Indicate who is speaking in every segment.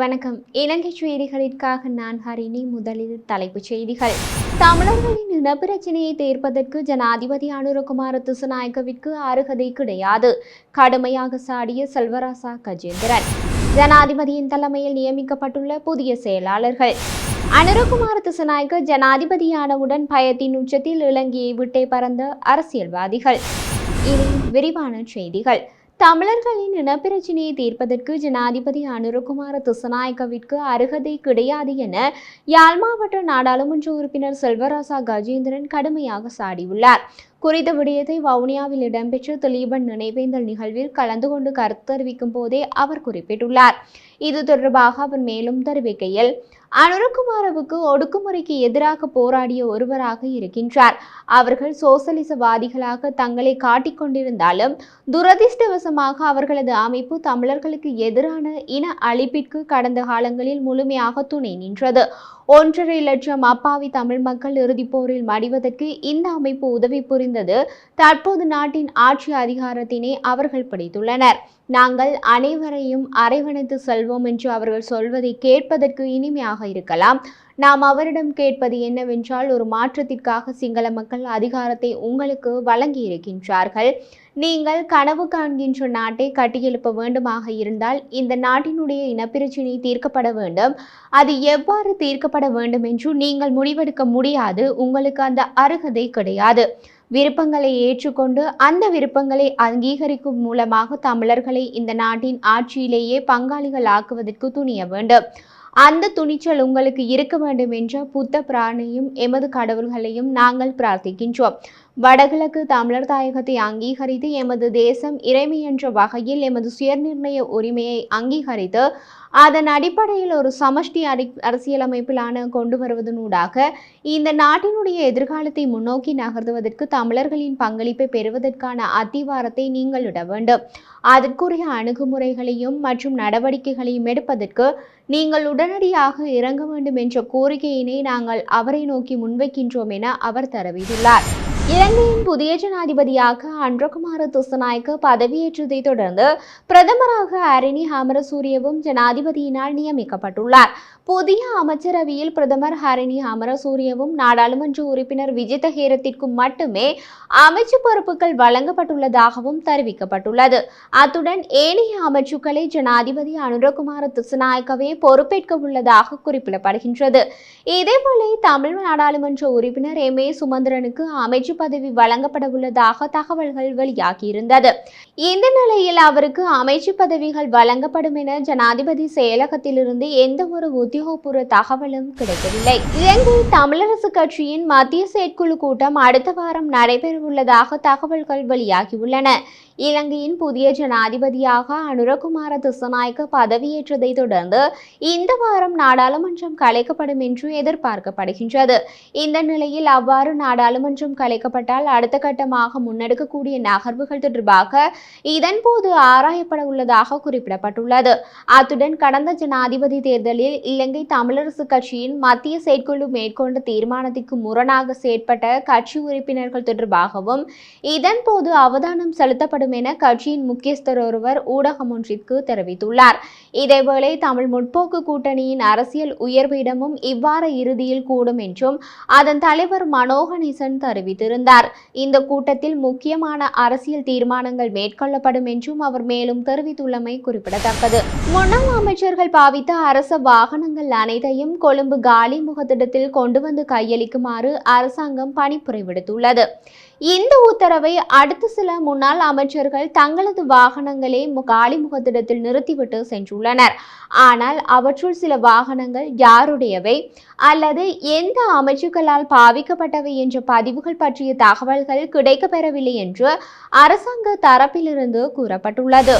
Speaker 1: வணக்கம். இலங்கை செய்திகளுக்காக நான் ஹரிணி. முதலில் தலைப்புச் செய்திகள். தமிழர்களின் இனப்பிரச்சினையை தீர்ப்பதற்கு ஜனாதிபதி அனுரகுமார திசுநாயக்கவிற்கு அருகதை கிடையாது, கடுமையாக சாடிய செல்வராசா கஜேந்திரன். ஜனாதிபதியின் தலைமையில் நியமிக்கப்பட்டுள்ள புதிய செயலாளர்கள். அனுரகுமார திசுநாயக்க ஜனாதிபதியானவுடன் பயத்தின் உச்சத்தில் இலங்கையை விட்டே பறந்த அரசியல்வாதிகள். இனி விரிவான செய்திகள். தமிழர்களின் இனப்பிரச்சினையை தீர்ப்பதற்கு ஜனாதிபதி அனுரகுமார திசுநாயக்கவிற்கு அருகதை கிடையாது என யாழ் மாவட்ட நாடாளுமன்ற உறுப்பினர் செல்வராசா கஜேந்திரன் கடுமையாக சாடியுள்ளார். குறித்த விடயத்தை வவுனியாவில் இடம்பெற்ற திலீபன் நினைவேந்தல் நிகழ்வில் கலந்து கொண்டு கருத்து தெரிவிக்கும் போதே அவர் குறிப்பிட்டுள்ளார். இது தொடர்பாக அவர் மேலும் தெரிவிக்கையில், அனுரகுமாரவுக்கு ஒடுக்குமுறைக்கு எதிராக போராடிய ஒருவராக இருக்கின்றார். அவர்கள் சோசலிசவாதிகளாக தங்களை காட்டிக்கொண்டிருந்தாலும் துரதிர்ஷ்டவசமாக அவர்களது அமைப்பு தமிழர்களுக்கு எதிரான இன அழிப்பிற்கு கடந்த காலங்களில் முழுமையாக துணை நின்றது. 1.5 லட்சம் அப்பாவி தமிழ் மக்கள் இறுதிப் போரில் மடிவதற்கு இந்த அமைப்பு உதவி புரிந்தது. தற்போது நாட்டின் ஆட்சி அதிகாரத்தினை அவர்கள் பிடித்துள்ளனர். நாங்கள் அனைவரையும் அரவணைத்து செல்வோம் என்று அவர்கள் சொல்வதை கேட்பதற்கு இனிமையாக இருக்கலாம். நாம் அவரிடம் கேட்பது என்னவென்றால், ஒரு மாற்றத்திற்காக சிங்கள மக்கள் அதிகாரத்தை உங்களுக்கு வழங்கியிருக்கின்றார்கள். நீங்கள் கனவு காண்கின்ற நாட்டை கட்டியெழுப்ப வேண்டுமாக இருந்தால் இந்த நாட்டினுடைய இனப்பிரச்சினை தீர்க்கப்பட வேண்டும். அது எவ்வாறு தீர்க்கப்பட வேண்டும் என்று நீங்கள் முடிவெடுக்க முடியாது. உங்களுக்கு அந்த அருகதை கிடையாது. விருப்பங்களை ஏற்றுக்கொண்டு அந்த விருப்பங்களை அங்கீகரிக்கும் மூலமாக தமிழர்களை இந்த நாட்டின் ஆட்சியிலேயே பங்காளிகள் ஆக்குவதற்கு துணிய வேண்டும். அந்த துணிச்சல் உங்களுக்கு இருக்க வேண்டும் என்ற புத்த பிராணையும் எமது கடவுள்களையும் நாங்கள் பிரார்த்திக்கின்றோம். வடகிழக்கு தமிழர் தாயகத்தை அங்கீகரித்து எமது தேசம் இறைமை என்ற வகையில் எமது சுயநிர்ணய உரிமையை அங்கீகரித்து அதன் அடிப்படையில் ஒரு சமஷ்டி அரசியலமைப்பிலான கொண்டு வருவதனூடாக இந்த நாட்டினுடைய எதிர்காலத்தை முன்னோக்கி நகர்த்துவதற்கு தமிழர்களின் பங்களிப்பை பெறுவதற்கான அத்திவாரத்தை நீங்கள் இட வேண்டும். அதற்குரிய அணுகுமுறைகளையும் மற்றும் நடவடிக்கைகளையும் எடுப்பதற்கு நீங்கள் உடனடியாக இறங்க வேண்டும் என்ற கோரிக்கையினை நாங்கள் அவரை நோக்கி முன்வைக்கின்றோம் என அவர் தெரிவித்துள்ளார். இலங்கையின் புதிய ஜனாதிபதியாக அனுரகுமார திசுநாயக்க பதவியேற்றதை தொடர்ந்து பிரதமராக ஹரிணி அமரசூரியவும் ஜனாதிபதியினால் நியமிக்கப்பட்டுள்ளார். புதிய அமைச்சரவையில் பிரதமர் ஹரிணி அமரசூரியவும் நாடாளுமன்ற உறுப்பினர் விஜித ஹேரத்திற்கும் மட்டுமே அமைச்சு பொறுப்புகள் வழங்கப்பட்டுள்ளதாகவும் தெரிவிக்கப்பட்டுள்ளது. அத்துடன் ஏனைய அமைச்சுக்களை ஜனாதிபதி அனுரகுமார திசுநாயக்கவே பொறுப்பேற்க உள்ளதாக குறிப்பிடப்படுகின்றது. இதேபோல தமிழ் நாடாளுமன்ற உறுப்பினர் எம்.ஏ. சுமந்திரனுக்கு அமைச்சு பதவி வழங்கப்பட உள்ளதாக தகவல்கள் வெளியாகியிருந்தது. இந்த நிலையில் அவருக்கு அமைச்சு பதவிகள் வழங்கப்படும் என ஜனாதிபதி செயலகத்திலிருந்து எந்த ஒரு உத்தியோகபூர்வ தகவலும் கிடைக்கவில்லை. இலங்கை தமிழரசு கட்சியின் மத்திய செயற்குழு கூட்டம் அடுத்த வாரம் நடைபெறவுள்ளதாக தகவல்கள் வெளியாகியுள்ளன. இலங்கையின் புதிய ஜனாதிபதியாக அனுரகுமார திசுநாயக்க பதவியேற்றதை தொடர்ந்து இந்த வாரம் நாடாளுமன்றம் கலைக்கப்படும் என்று எதிர்பார்க்கப்படுகின்றது. இந்த நிலையில் அவ்வாறு நாடாளுமன்றம் கலைக்கப்பட்டால் அடுத்த கட்டமாக முன்னெடுக்கக்கூடிய நகர்வுகள் தொடர்பாக இதன்போது ஆராயப்பட உள்ளதாக குறிப்பிடப்பட்டுள்ளது. அத்துடன் கடந்த ஜனாதிபதி தேர்தலில் இலங்கை தமிழரசு கட்சியின் மத்திய செயற்குழு மேற்கொண்ட தீர்மானத்திற்கு முரணாக செயற்பட்ட கட்சி உறுப்பினர்கள் தொடர்பாகவும் இதன்போது அவதானம் செலுத்தப்படும் என கட்சியின் முக்கியஸ்தர் ஒருவர் ஊடகம் ஒன்றிற்கு தெரிவித்துள்ளார். இதேவேளை தமிழ் முற்போக்கு கூட்டணியின் அரசியல் உயர்விடமும் இவ்வாறு இறுதியில் கூடும் என்றும் அதன் தலைவர் மனோகணேசன் தெரிவித்திருந்தார். இந்த கூட்டத்தில் முக்கியமான அரசியல் தீர்மானங்கள் மேற்கொள்ளப்படும் என்றும் அவர் மேலும் தெரிவித்துள்ளமை குறிப்பிடத்தக்கது. முன்னாள் அமைச்சர்கள் பாவித்த அரச வாகனங்கள் அனைத்தையும் கொழும்பு காலி முகத்திடத்தில் கொண்டு வந்து கையளிக்குமாறு அரசாங்கம் பணிப்புரை விடுத்துள்ளது. இந்த உத்தரவை அடுத்த சில முன்னாள் அமைச்சர்கள் தங்களது வாகனங்களை காலி முகத்திடத்தில் நிறுத்திவிட்டு சென்றுள்ளனர். ஆனால் அவற்றுள் சில வாகனங்கள் யாருடையவை அல்லது எந்த அமைச்சுக்களால் பாவிக்கப்பட்டவை என்ற பதிவுகள் பற்றிய தகவல்கள் கிடைக்கப்பெறவில்லை என்று அரசாங்க தரப்பிலிருந்து கூறப்பட்டுள்ளது.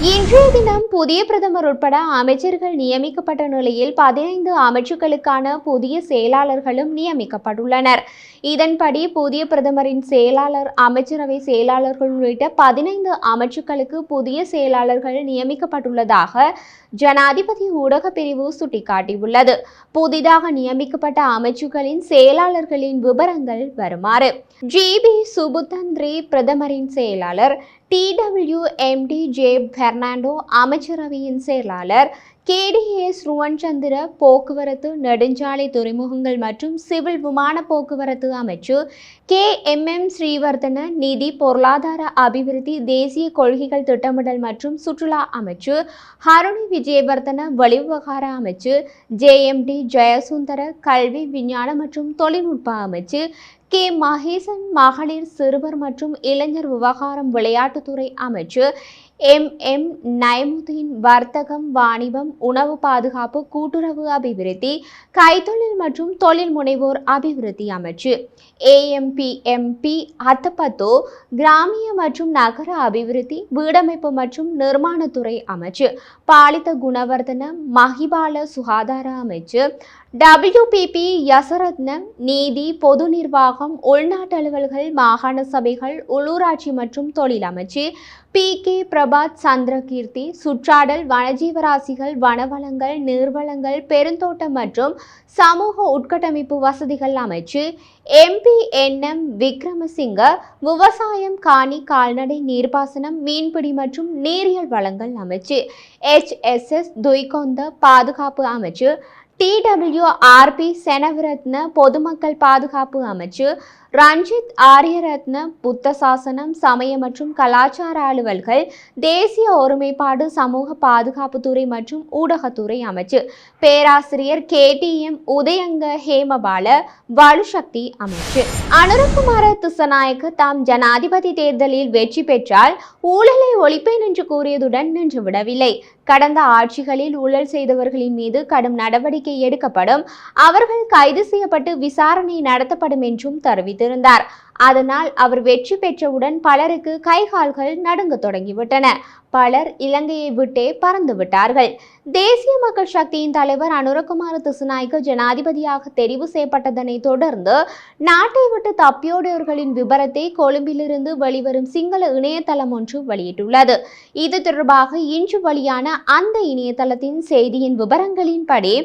Speaker 1: இன்றைய தினம் புதிய பிரதமர் உட்பட அமைச்சர்கள் நியமிக்கப்பட்ட நிலையில் 15 அமைச்சுக்களுக்கான புதிய செயலாளர்களும் நியமிக்கப்பட்டுள்ளனர். இதன்படி புதிய பிரதமரின் செயலாளர், அமைச்சரவை செயலாளர்கள் உள்ளிட்ட 15 அமைச்சுக்களுக்கு புதிய செயலாளர்கள் நியமிக்கப்பட்டுள்ளதாக ஜனாதிபதி ஊடக பிரிவு சுட்டிக்காட்டியுள்ளது. புதிதாக நியமிக்கப்பட்ட அமைச்சுக்களின் செயலாளர்களின் விவரங்கள் வருமாறு: ஜிபி சுபுதந்திரி பிரதமரின் செயலாளர், TWMD ஜே பெர்னாண்டோ அமைச்சரவையின் செயலாளர், KDS ருவன்சந்திர போக்குவரத்து, நெடுஞ்சாலை, துறைமுகங்கள் மற்றும் சிவில் விமான போக்குவரத்து அமைச்சு, KMM ஸ்ரீவர்தன நிதி, பொருளாதார அபிவிருத்தி, தேசிய கொள்கைகள், திட்டமிடல் மற்றும் சுற்றுலா அமைச்சு, ஹருணி விஜயவர்தன வெளிவிவகார அமைச்சு, JMD ஜெயசுந்தர கல்வி, விஞ்ஞானம் மற்றும் தொழில்நுட்ப அமைச்சு, கே மகேசன் மகளிர், சிறுவர் மற்றும் இளைஞர் விவகாரம், விளையாட்டுத்துறை அமைச்சு, MM நயமுதீன் வர்த்தகம், வாணிபம், உணவு பாதுகாப்பு, கூட்டுறவு அபிவிருத்தி, கைத்தொழில் மற்றும் தொழில் முனைவோர் அபிவிருத்தி அமைச்சு, AMPMP அத்தப்பத்தோ கிராமிய மற்றும் நகர அபிவிருத்தி, வீடமைப்பு மற்றும் நிர்மாணத்துறை அமைச்சு, பாலித்த குணவர்தன மகிபால சுகாதார அமைச்சு, WPP யசரத்ன நீதி, பொது நிர்வாகம், உள்நாட்டு அலுவல்கள், மாகாண சபைகள், உள்ளூராட்சி மற்றும் தொழில் அமைச்சு, PK பிரபாத் சந்திரகீர்த்தி சுற்றாடல், வனஜீவராசிகள், வனவளங்கள், நீர்வளங்கள், பெருந்தோட்டம் மற்றும் சமூக உட்கட்டமைப்பு வசதிகள் அமைச்சு, MPNM விக்ரமசிங்க விவசாயம், காணி, கால்நடை, நீர்ப்பாசனம், மீன்பிடி மற்றும் நீரியல் வளங்கள் அமைச்சு, HSS துய்கொந்த பாதுகாப்பு அமைச்சு, TWRP செனவிரத்ன பொதுமக்கள் பாதுகாப்பு அமைச்சு, ரஞ்சித் ஆரியரத்ன புத்த சாசனம், சமய மற்றும் கலாச்சார அலுவல்கள், தேசிய ஒருமைப்பாடு, சமூக பாதுகாப்புத்துறை மற்றும் ஊடகத்துறை அமைச்சு, பேராசிரியர் KTM உதயங்க ஹேமபால வலுசக்தி அமைச்சு. அனுரகுமார திசாநாயக்க தாம் ஜனாதிபதி தேர்தலில் வெற்றி பெற்றால் ஊழலை ஒழிப்பேன் என்று கூறியதுடன் நின்றுவிடவில்லை. கடந்த ஆட்சிகளில் ஊழல் செய்தவர்களின் மீது கடும் நடவடிக்கை எடுக்கப்படும், அவர்கள் கைது செய்யப்பட்டு விசாரணை நடத்தப்படும் என்றும் தெரிவித்திருந்தார். அதனால் அவர் வெற்றி பெற்றவுடன் பலருக்கு கைகால்கள் நடுங்க தொடங்கிவிட்டன. பலர் இலங்கையை விட்டே பறந்து விட்டார்கள். தேசிய மக்கள் சக்தியின் தலைவர் அனுரகுமார திசாநாயக்க ஜனாதிபதியாக தெரிவு செய்யப்பட்டதனை தொடர்ந்து நாட்டை விட்டு தப்பியோடியவர்களின் விபரத்தை கொழும்பிலிருந்து வெளிவரும் சிங்கள இணையதளம் ஒன்று வெளியிட்டுள்ளது. இது தொடர்பாக இன்று வெளியான அந்த இணையதளத்தின் செய்தியின் விவரங்களின்படி,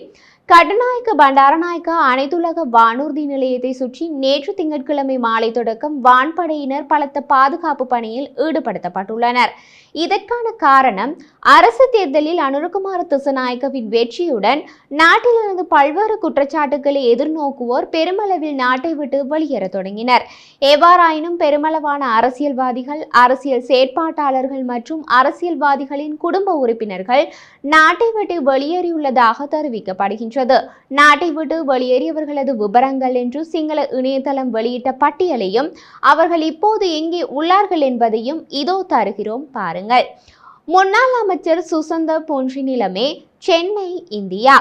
Speaker 1: கட்டுநாயக்க பண்டாரநாயக்க அனைத்துலக வானூர்தி நிலையத்தை சுற்றி நேற்று திங்கட்கிழமை மாலை தொடக்கம் வான்படையினர் பலத்த பாதுகாப்பு பணியில் ஈடுபடுத்தப்பட்டுள்ளனர். இதற்கான காரணம், அரசு தேர்தலில் அனுரகுமார திசாநாயக்கவின் வெற்றியுடன் நாட்டிலிருந்து பல்வேறு குற்றச்சாட்டுகளை எதிர்நோக்குவோர் பெருமளவில் நாட்டை விட்டு வெளியேற தொடங்கினர். எவ்வாறாயினும் பெருமளவான அரசியல்வாதிகள், அரசியல் செயற்பாட்டாளர்கள் மற்றும் அரசியல்வாதிகளின் குடும்ப உறுப்பினர்கள் நாட்டை விட்டு வெளியேறியுள்ளதாக தெரிவிக்கப்படுகின்றனர். நாட்டை விட்டு வெளியேறியவர்களது விபரங்கள் என்று சிங்கள இணையதளம் வெளியிட்ட பட்டியலையும் அவர்கள் இப்போது எங்கே உள்ளார்கள் என்பதையும் இதோ தருகிறோம் பாருங்கள். முன்னாள் அமைச்சர் சுசந்த பொன்றிநிலமே, சென்னை, இந்தியா.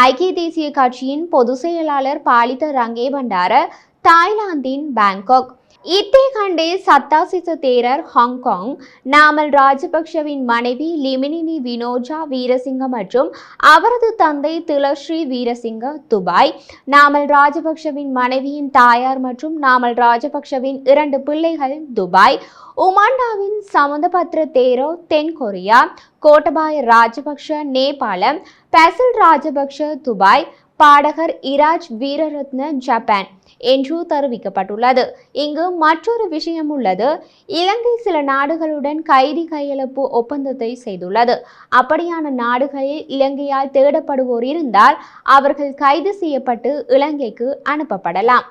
Speaker 1: ஐக்கிய தேசிய கட்சியின் பொதுச் செயலாளர் பாலித ரங்கே பண்டார, தாய்லாந்தின் பாங்காக். இத்தே கண்டே சத்தாசிச தேரர், ஹாங்காங். நாமல் ராஜபக்ஷவின் மனைவி லிமினினி வினோஜா வீரசிங்க மற்றும் அவரது தந்தை திலஸ்ரீ வீரசிங்க, துபாய். நாமல் ராஜபக்ஷவின் மனைவியின் தாயார் மற்றும் நாமல் ராஜபக்ஷவின் 2 பிள்ளைகள், துபாய். உமாண்டாவின் சமந்தபத்ர தேரோ, தென் கொரியா. கோட்டபாய ராஜபக்ஷ, நேபாளம். பசில் ராஜபக்ஷ, துபாய். பாடகர் இராஜ் வீரரத்ன, ஜப்பான் என்று தெரிவிக்கப்பட்டுள்ளது. இங்கு மற்றொரு விஷயம் உள்ளது. இலங்கை சில நாடுகளுடன் கைதி கையெழுப்பு ஒப்பந்தத்தை செய்துள்ளது. அப்படியான நாடுகளில் இலங்கையால் தேடப்படுவோர் இருந்தால் அவர்கள் கைது செய்யப்பட்டு இலங்கைக்கு அனுப்பப்படலாம்.